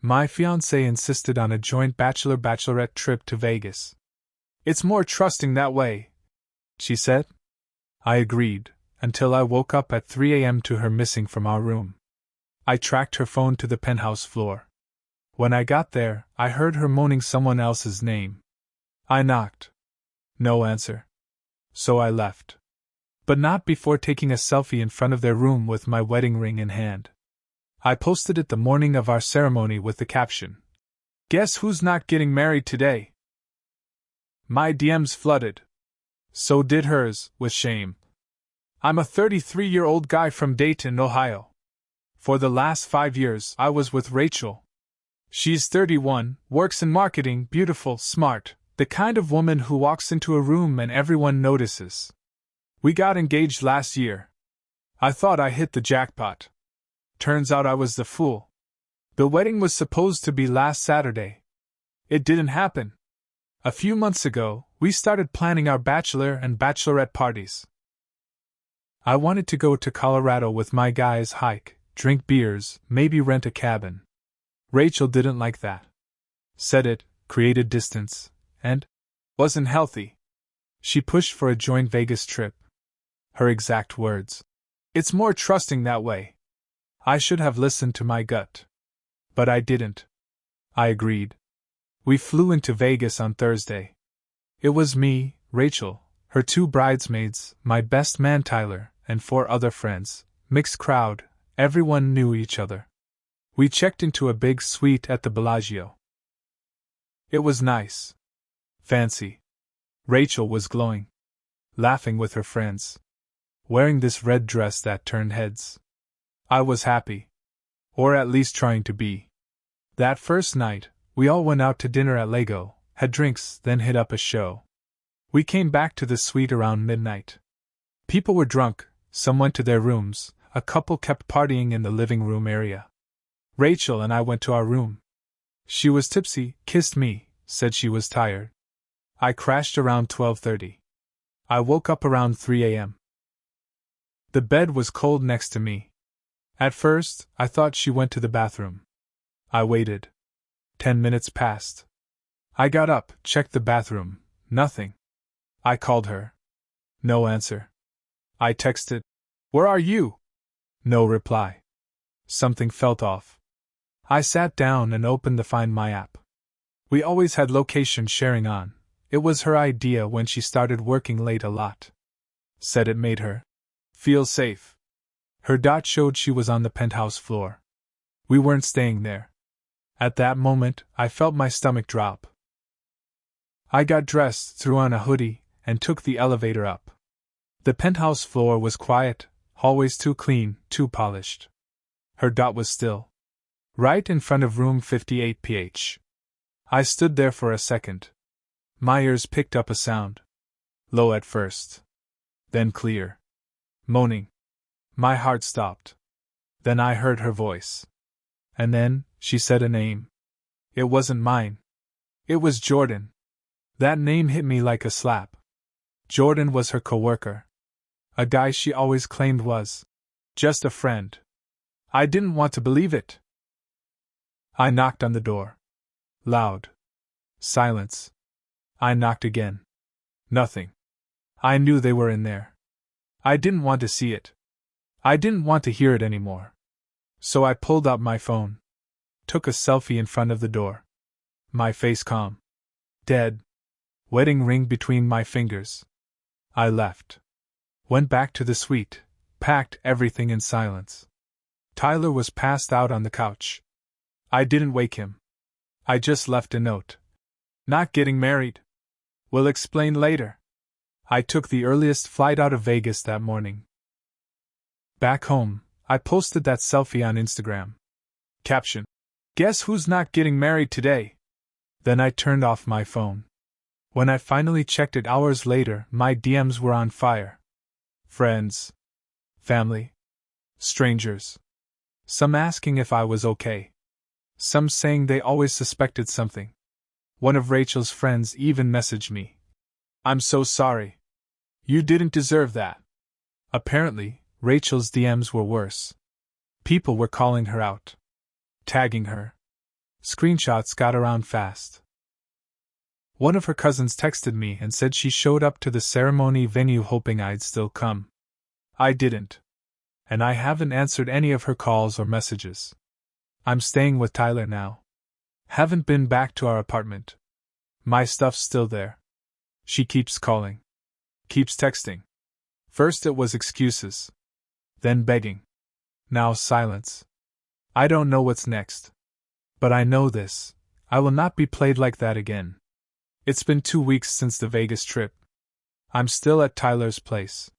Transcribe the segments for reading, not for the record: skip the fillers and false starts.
My fiancée insisted on a joint Bachelor-Bachelorette trip to Vegas. "It's more trusting that way," she said. I agreed, until I woke up at 3 a.m. to her missing from our room. I tracked her phone to the penthouse floor. When I got there, I heard her moaning someone else's name. I knocked. No answer. So I left. But not before taking a selfie in front of their room with my wedding ring in hand. I posted it the morning of our ceremony with the caption, "Guess who's not getting married today?" My DMs flooded. So did hers, with shame. I'm a 33-year-old guy from Dayton, Ohio. For the last 5 years, I was with Rachel. She's 31, works in marketing, beautiful, smart, the kind of woman who walks into a room and everyone notices. We got engaged last year. I thought I hit the jackpot. Turns out I was the fool. The wedding was supposed to be last Saturday. It didn't happen. A few months ago, we started planning our bachelor and bachelorette parties. I wanted to go to Colorado with my guys, hike, drink beers, maybe rent a cabin. Rachel didn't like that. Said it created distance, and wasn't healthy. She pushed for a joint Vegas trip. Her exact words. "It's more trusting that way." I should have listened to my gut. But I didn't. I agreed. We flew into Vegas on Thursday. It was me, Rachel, her 2 bridesmaids, my best man Tyler, and 4 other friends. Mixed crowd, everyone knew each other. We checked into a big suite at the Bellagio. It was nice. Fancy. Rachel was glowing. Laughing with her friends. Wearing this red dress that turned heads. I was happy. Or at least trying to be. That first night, we all went out to dinner at Lego, had drinks, then hit up a show. We came back to the suite around midnight. People were drunk, some went to their rooms, a couple kept partying in the living room area. Rachel and I went to our room. She was tipsy, kissed me, said she was tired. I crashed around 12:30. I woke up around 3 a.m. The bed was cold next to me. At first, I thought she went to the bathroom. I waited. 10 minutes passed. I got up, checked the bathroom, nothing. I called her. No answer. I texted, "Where are you?" No reply. Something felt off. I sat down and opened the Find My app. We always had location sharing on. It was her idea when she started working late a lot. Said it made her feel safe. Her dot showed she was on the penthouse floor. We weren't staying there. At that moment, I felt my stomach drop. I got dressed, threw on a hoodie, and took the elevator up. The penthouse floor was quiet, hallways too clean, too polished. Her dot was still. Right in front of room 58PH. I stood there for a second. My ears picked up a sound. Low at first. Then clear. Moaning. My heart stopped. Then I heard her voice. And then, she said a name. It wasn't mine. It was Jordan. That name hit me like a slap. Jordan was her coworker. A guy she always claimed was just a friend. I didn't want to believe it. I knocked on the door. Loud. Silence. I knocked again. Nothing. I knew they were in there. I didn't want to see it. I didn't want to hear it anymore. So I pulled out my phone. Took a selfie in front of the door. My face calm. Dead. Wedding ring between my fingers. I left. Went back to the suite, packed everything in silence. Tyler was passed out on the couch. I didn't wake him. I just left a note. Not getting married. Will explain later. I took the earliest flight out of Vegas that morning. Back home, I posted that selfie on Instagram. Caption: "Guess who's not getting married today?" Then I turned off my phone. When I finally checked it hours later, my DMs were on fire. Friends. Family. Strangers. Some asking if I was okay. Some saying they always suspected something. One of Rachel's friends even messaged me. "I'm so sorry. You didn't deserve that." Apparently, Rachel's DMs were worse. People were calling her out. Tagging her. Screenshots got around fast. One of her cousins texted me and said she showed up to the ceremony venue hoping I'd still come. I didn't. And I haven't answered any of her calls or messages. I'm staying with Tyler now. Haven't been back to our apartment. My stuff's still there. She keeps calling. Keeps texting. First it was excuses. Then begging. Now silence. I don't know what's next. But I know this. I will not be played like that again. It's been 2 weeks since the Vegas trip. I'm still at Tyler's place.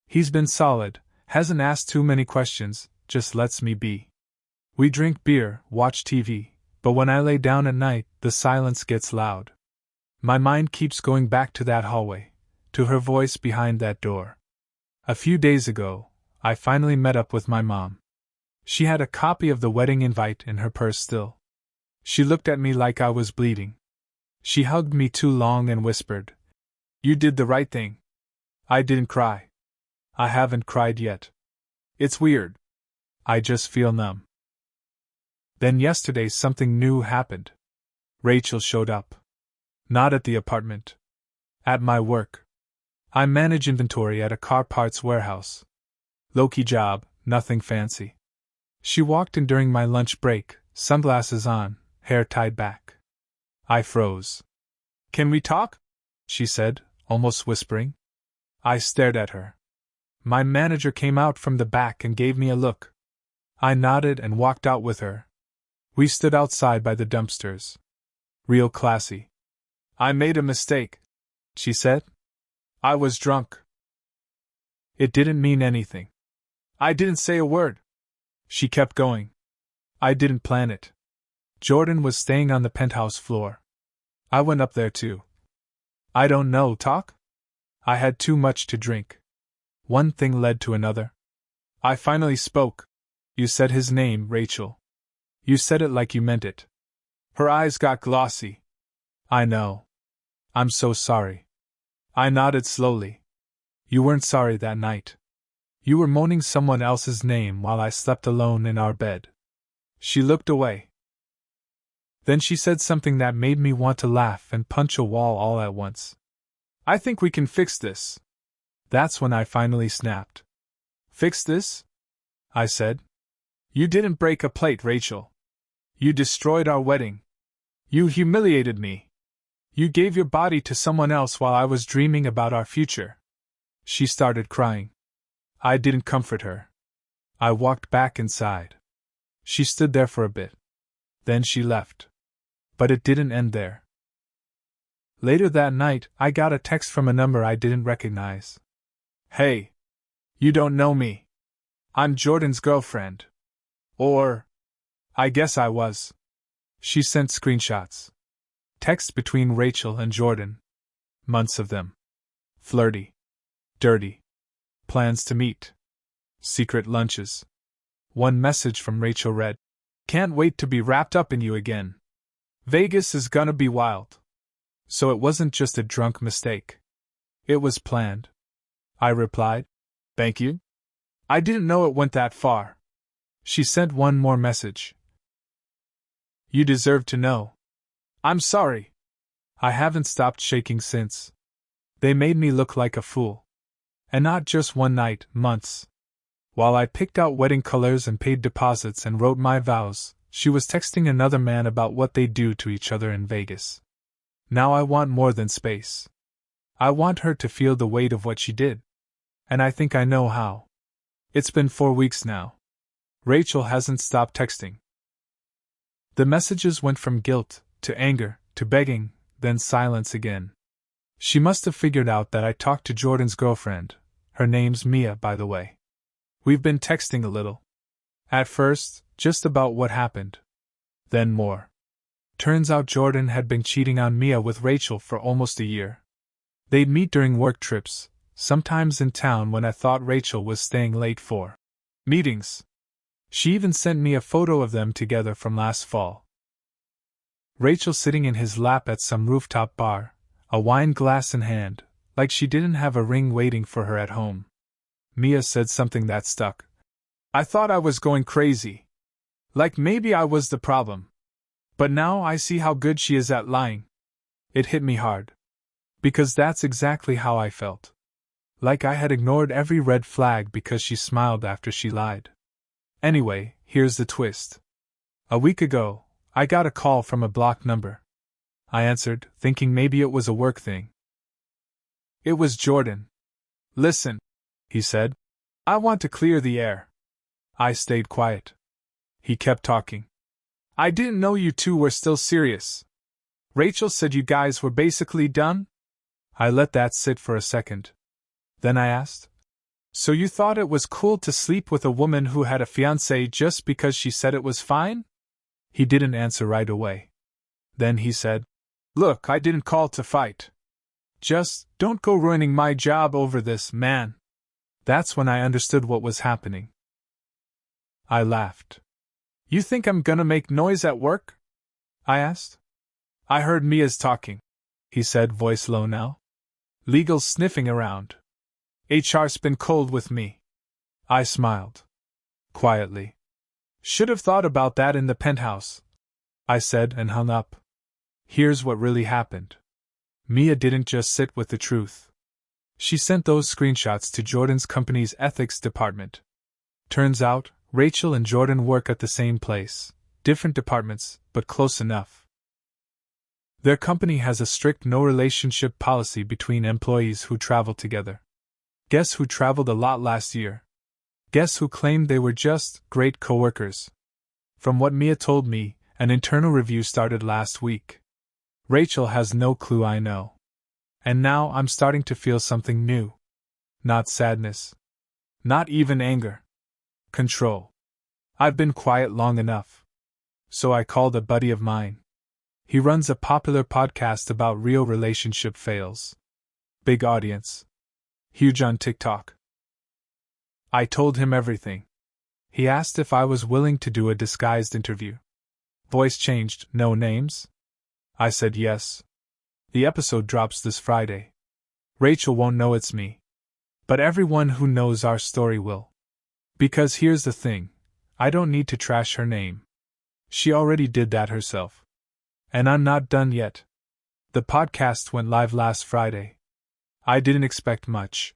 He's been solid, hasn't asked too many questions, just lets me be. We drink beer, watch TV, but when I lay down at night, the silence gets loud. My mind keeps going back to that hallway, to her voice behind that door. A few days ago, I finally met up with my mom. She had a copy of the wedding invite in her purse still. She looked at me like I was bleeding. She hugged me too long and whispered, "You did the right thing." I didn't cry. I haven't cried yet. It's weird. I just feel numb. Then yesterday something new happened. Rachel showed up. Not at the apartment. At my work. I manage inventory at a car parts warehouse. Low-key job, nothing fancy. She walked in during my lunch break, sunglasses on, hair tied back. I froze. "Can we talk?" she said, almost whispering. I stared at her. My manager came out from the back and gave me a look. I nodded and walked out with her. We stood outside by the dumpsters. Real classy. "I made a mistake," she said. "I was drunk." It didn't mean anything. I didn't say a word. She kept going. I didn't plan it. Jordan was staying on the penthouse floor. I went up there too. I don't know, talk? I had too much to drink. One thing led to another. I finally spoke. "You said his name, Rachel. You said it like you meant it." Her eyes got glossy. "I know. I'm so sorry." I nodded slowly. "You weren't sorry that night. You were moaning someone else's name while I slept alone in our bed." She looked away. Then she said something that made me want to laugh and punch a wall all at once. "I think we can fix this." That's when I finally snapped. "Fix this?" I said. "You didn't break a plate, Rachel. You destroyed our wedding. You humiliated me. You gave your body to someone else while I was dreaming about our future." She started crying. I didn't comfort her. I walked back inside. She stood there for a bit. Then she left. But it didn't end there. Later that night, I got a text from a number I didn't recognize. "Hey. You don't know me. I'm Jordan's girlfriend." Or, I guess I was. She sent screenshots. Texts between Rachel and Jordan. Months of them. Flirty. Dirty. Plans to meet. Secret lunches. One message from Rachel read, "Can't wait to be wrapped up in you again. Vegas is gonna be wild." So it wasn't just a drunk mistake. It was planned. I replied, "Thank you. I didn't know it went that far." She sent one more message. "You deserve to know. I'm sorry." I haven't stopped shaking since. They made me look like a fool. And not just one night, months. While I picked out wedding colors and paid deposits and wrote my vows, she was texting another man about what they'd do to each other in Vegas. Now I want more than space. I want her to feel the weight of what she did. And I think I know how. It's been 4 weeks now. Rachel hasn't stopped texting. The messages went from guilt, to anger, to begging, then silence again. She must have figured out that I talked to Jordan's girlfriend. Her name's Mia, by the way. We've been texting a little. At first, just about what happened. Then more. Turns out Jordan had been cheating on Mia with Rachel for almost a year. They'd meet during work trips, sometimes in town when I thought Rachel was staying late for meetings. She even sent me a photo of them together from last fall. Rachel sitting in his lap at some rooftop bar, a wine glass in hand, like she didn't have a ring waiting for her at home. Mia said something that stuck. "I thought I was going crazy. Like maybe I was the problem. But now I see how good she is at lying. It hit me hard. Because that's exactly how I felt. Like I had ignored every red flag because she smiled after she lied. Anyway, here's the twist. A week ago, I got a call from a blocked number. I answered, thinking maybe it was a work thing. It was Jordan. Listen, he said. I want to clear the air. I stayed quiet. He kept talking. I didn't know you two were still serious. Rachel said you guys were basically done? I let that sit for a second. Then I asked, so you thought it was cool to sleep with a woman who had a fiancé just because she said it was fine? He didn't answer right away. Then he said, look, I didn't call to fight. Just, don't go ruining my job over this, man. That's when I understood what was happening. I laughed. You think I'm gonna make noise at work? I asked. I heard Mia's talking, he said, voice low now. Legal's sniffing around. HR's been cold with me. I smiled. Quietly. Should have thought about that in the penthouse, I said and hung up. Here's what really happened. Mia didn't just sit with the truth. She sent those screenshots to Jordan's company's ethics department. Turns out, Rachel and Jordan work at the same place, different departments, but close enough. Their company has a strict no-relationship policy between employees who travel together. Guess who traveled a lot last year? Guess who claimed they were just great coworkers? From what Mia told me, an internal review started last week. Rachel has no clue I know. And now I'm starting to feel something new. Not sadness. Not even anger. Control. I've been quiet long enough. So I called a buddy of mine. He runs a popular podcast about real relationship fails. Big audience. Huge on TikTok. I told him everything. He asked if I was willing to do a disguised interview. Voice changed, no names? I said yes. The episode drops this Friday. Rachel won't know it's me. But everyone who knows our story will. Because here's the thing, I don't need to trash her name. She already did that herself. And I'm not done yet. The podcast went live last Friday. I didn't expect much.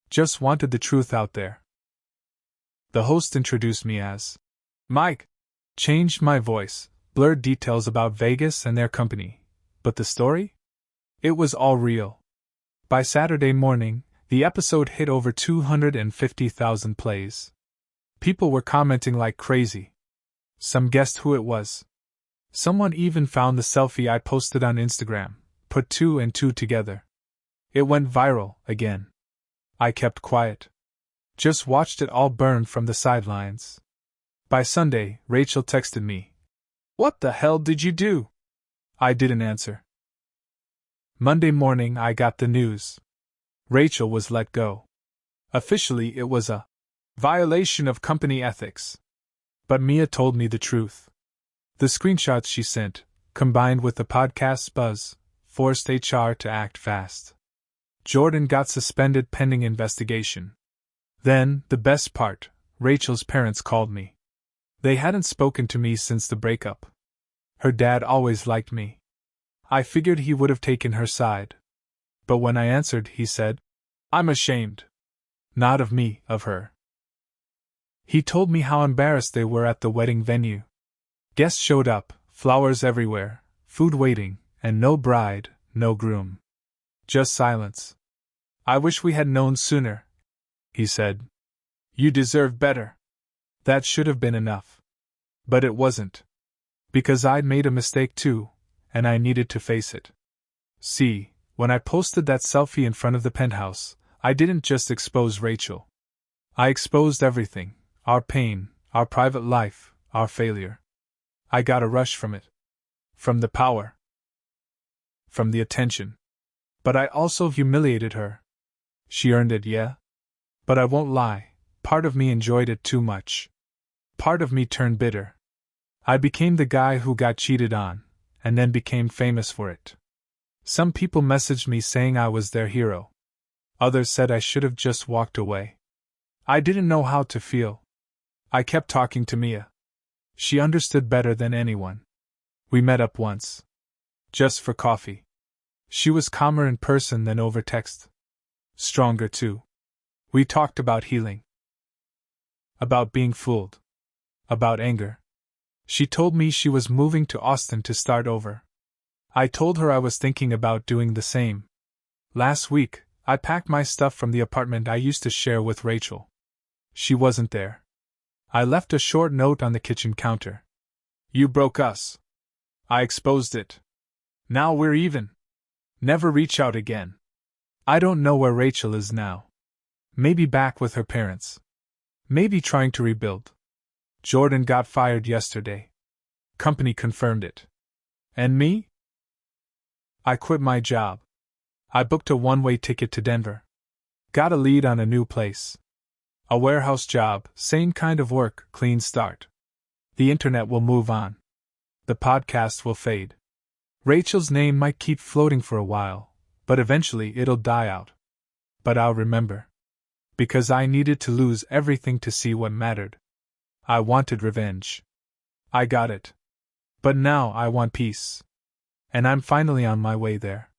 Just wanted the truth out there. The host introduced me as Mike. Changed my voice, blurred details about Vegas and their company. But the story? It was all real. By Saturday morning, the episode hit over 250,000 plays. People were commenting like crazy. Some guessed who it was. Someone even found the selfie I posted on Instagram, put two and two together. It went viral, again. I kept quiet. Just watched it all burn from the sidelines. By Sunday, Rachel texted me. What the hell did you do? I didn't answer. Monday morning I got the news. Rachel was let go. Officially it was a violation of company ethics. But Mia told me the truth. The screenshots she sent, combined with the podcast's buzz, forced HR to act fast. Jordan got suspended pending investigation. Then, the best part, Rachel's parents called me. They hadn't spoken to me since the breakup. Her dad always liked me. I figured he would have taken her side. But when I answered, he said, I'm ashamed. Not of me, of her. He told me how embarrassed they were at the wedding venue. Guests showed up, flowers everywhere, food waiting, and no bride, no groom. Just silence. I wish we had known sooner, he said. You deserve better. That should have been enough. But it wasn't. Because I'd made a mistake too, and I needed to face it. See, when I posted that selfie in front of the penthouse, I didn't just expose Rachel. I exposed everything, our pain, our private life, our failure. I got a rush from it. From the power. From the attention. But I also humiliated her. She earned it, yeah? But I won't lie, part of me enjoyed it too much. Part of me turned bitter. I became the guy who got cheated on, and then became famous for it. Some people messaged me saying I was their hero. Others said I should have just walked away. I didn't know how to feel. I kept talking to Mia. She understood better than anyone. We met up once. Just for coffee. She was calmer in person than over text. Stronger, too. We talked about healing. About being fooled. About anger. She told me she was moving to Austin to start over. I told her I was thinking about doing the same. Last week, I packed my stuff from the apartment I used to share with Rachel. She wasn't there. I left a short note on the kitchen counter. You broke us. I exposed it. Now we're even. Never reach out again. I don't know where Rachel is now. Maybe back with her parents. Maybe trying to rebuild. Jordan got fired yesterday. Company confirmed it. And me? I quit my job. I booked a one-way ticket to Denver. Got a lead on a new place. A warehouse job, same kind of work, clean start. The internet will move on. The podcast will fade. Rachel's name might keep floating for a while, but eventually it'll die out. But I'll remember. Because I needed to lose everything to see what mattered. I wanted revenge. I got it. But now I want peace. And I'm finally on my way there.